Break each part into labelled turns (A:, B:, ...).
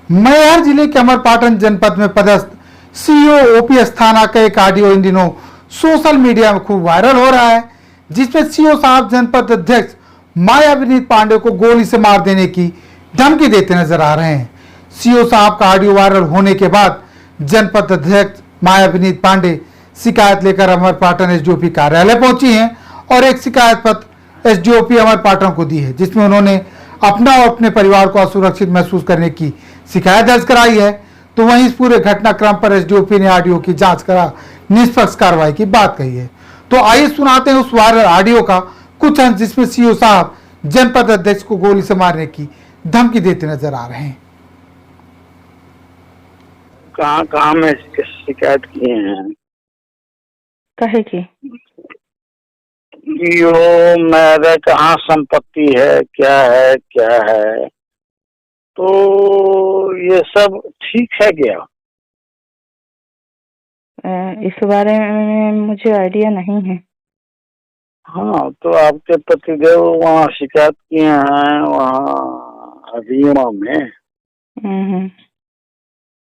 A: मैहर जिले के अमरपाटन जनपद में पदस्थ सीओ ओपीएस थाना का एक ऑडियो इन दिनों सोशल मीडिया में खूब वायरल हो रहा है, जिसमें सीओ साहब जनपद अध्यक्ष माया विनीत पांडे को गोली से मार देने की धमकी देते नजर आ रहे हैं। सीओ साहब का ऑडियो वायरल होने के बाद जनपद अध्यक्ष माया विनीत पांडे शिकायत लेकर अमरपाटन एसडीओपी कार्यालय पहुंची हैं और एक शिकायत पत्र एसडीओपी अमरपाटन को दी है, जिसमें उन्होंने अपना और अपने परिवार को असुरक्षित महसूस करने की शिकायत दर्ज कराई है। तो वहीं इस पूरे घटनाक्रम पर एसडीओपी ने ऑडियो की जांच करा निष्पक्ष कार्रवाई की बात कही है। तो आइए सुनाते हैं उस वायरल ऑडियो का कुछ अंश, जिसमें सीओ साहब जनपद अध्यक्ष को गोली से मारने की धमकी देते नजर आ रहे हैं।
B: कहाँ में शिकायत किए हैं?
C: कहे की
B: यो मेरे कहाँ संपत्ति है, क्या है, तो ये सब ठीक है क्या?
C: इस बारे में मुझे आइडिया नहीं है।
B: हाँ, तो आपके पतिदेव वहाँ शिकायत किए हैं, वहाँ हरियाणा में।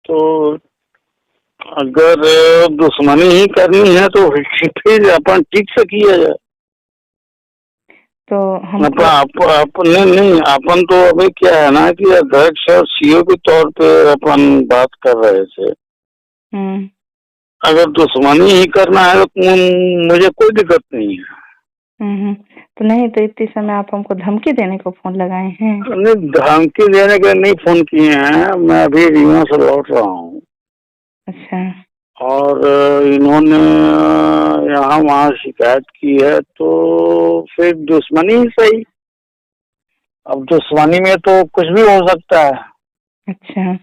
B: तो अगर दुश्मनी ही करनी है तो फिर अपन ठीक से किया जाए।
C: तो हम
B: अपन तो अभी क्या है ना कि अध्यक्ष और सीओ के तौर पे अपन बात कर रहे थे। अगर दुश्मनी ही करना है तो मुझे कोई दिक्कत नहीं है।
C: तो नहीं, तो इतने समय आप हमको धमकी देने को फोन लगाए हैं?
B: नहीं, धमकी देने के नहीं फोन किए हैं, मैं अभी रीवा से लौट रहा हूँ।
C: अच्छा।
B: और इन्होंने यहाँ वहाँ शिकायत की है, तो फिर दुश्मनी ही सही। अब दुश्मनी में तो कुछ भी हो सकता है।
C: अच्छा।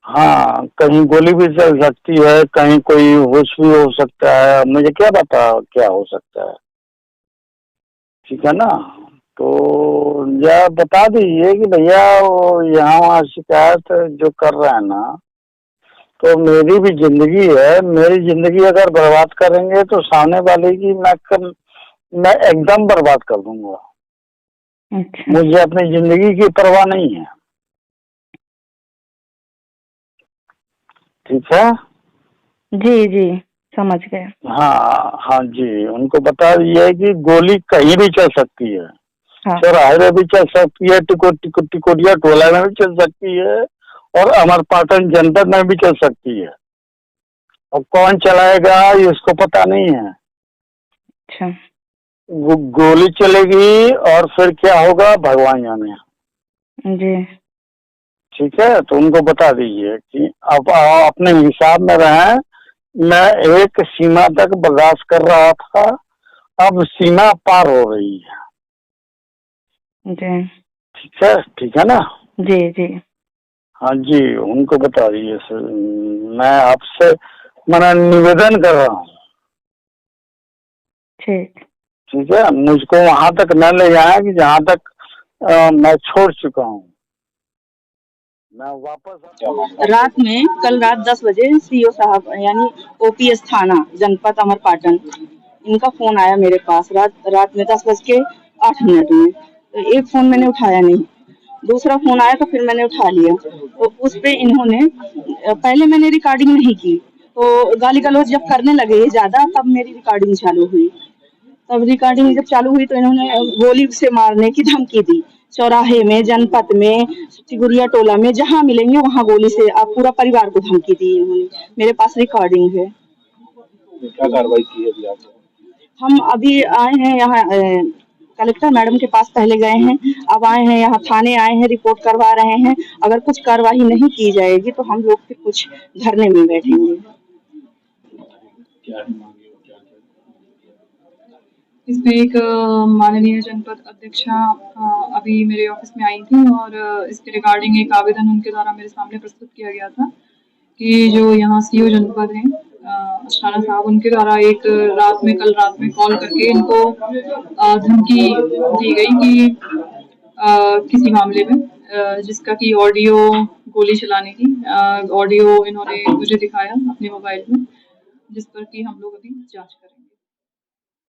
B: हाँ, कहीं गोली भी चल सकती है, कहीं कोई होश भी हो सकता है, मुझे क्या पता क्या हो सकता है। ठीक है ना? तो या बता दीजिए कि भैया यहाँ वहाँ शिकायत जो कर रहा है ना, तो मेरी भी जिंदगी है, मेरी जिंदगी अगर बर्बाद करेंगे तो सामने वाले की मैं एकदम बर्बाद कर दूंगा।
C: अच्छा।
B: मुझे अपनी जिंदगी की परवाह नहीं है। ठीक है?
C: जी समझ गए।
B: हाँ जी, उनको बता दिए कि गोली कहीं भी चल सकती है।
C: हाँ।
B: चौराहे में भी चल सकती है, टिकोटिया टोला में भी चल सकती है, और अमरपाटन जनपद में भी चल सकती है। और कौन चलाएगा इसको पता नहीं है।
C: अच्छा।
B: गोली चलेगी और फिर क्या होगा भगवान जाने।
C: जी।
B: ठीक है, तो उनको बता दीजिए कि अब अपने हिसाब में रहें। मैं एक सीमा तक बर्दाश्त कर रहा था, अब सीमा पार हो रही है।
C: जी।
B: ठीक है ना?
C: जी।
B: हाँ जी, उनको बता दीजिए सर, मैं आपसे निवेदन कर रहा हूँ। ठीक है, मुझको वहां तक न ले जाए कि जहाँ तक मैं छोड़ चुका हूँ। मैं वापस
C: रात में कल रात 10 बजे सीओ साहब यानी ओपीएस थाना जनपद अमरपाटन, इनका फोन आया मेरे पास रात में 10:08 में। तो एक फोन मैंने उठाया नहीं, दूसरा फोन आया तो फिर मैंने उठा लिया। तो उस पे इन्होंने पहले मैंने रिकॉर्डिंग नहीं की, तो गाली गलौज जब करने लगे ज्यादा, तब मेरी रिकॉर्डिंग चालू हुई। तब रिकॉर्डिंग जब चालू हुई तो इन्होंने गोली से मारने की धमकी दी। चौराहे में, जनपद में, टिकुरिया टोला में, जहाँ मिलेंगे वहाँ गोली से आप पूरा परिवार को धमकी दी इन्होंने। मेरे पास रिकॉर्डिंग है।
D: क्या कार्रवाई की है अभी आप?
C: हम अभी आए हैं यहाँ कलेक्टर मैडम के पास पहले गए हैं, अब आए हैं यहाँ थाने आए हैं, रिपोर्ट करवा रहे हैं। अगर कुछ कार्रवाई नहीं की जाएगी तो हम लोग फिर कुछ धरने में बैठेंगे।
E: इसमें एक माननीय जनपद अध्यक्षा अभी मेरे ऑफिस में आई थी और इसके रिगार्डिंग एक आवेदन उनके द्वारा मेरे सामने प्रस्तुत किया गया था कि जो यहाँ सीओ जनपद हैं अस्थाना साहब, उनके द्वारा कल रात में कॉल करके इनको धमकी दी गई कि किसी मामले में जिसका कि ऑडियो गोली चलाने की ऑडियो इन्होंने मुझे दिखाया अपने मोबाइल में, जिस पर कि हम लोग अभी जांच करेंगे।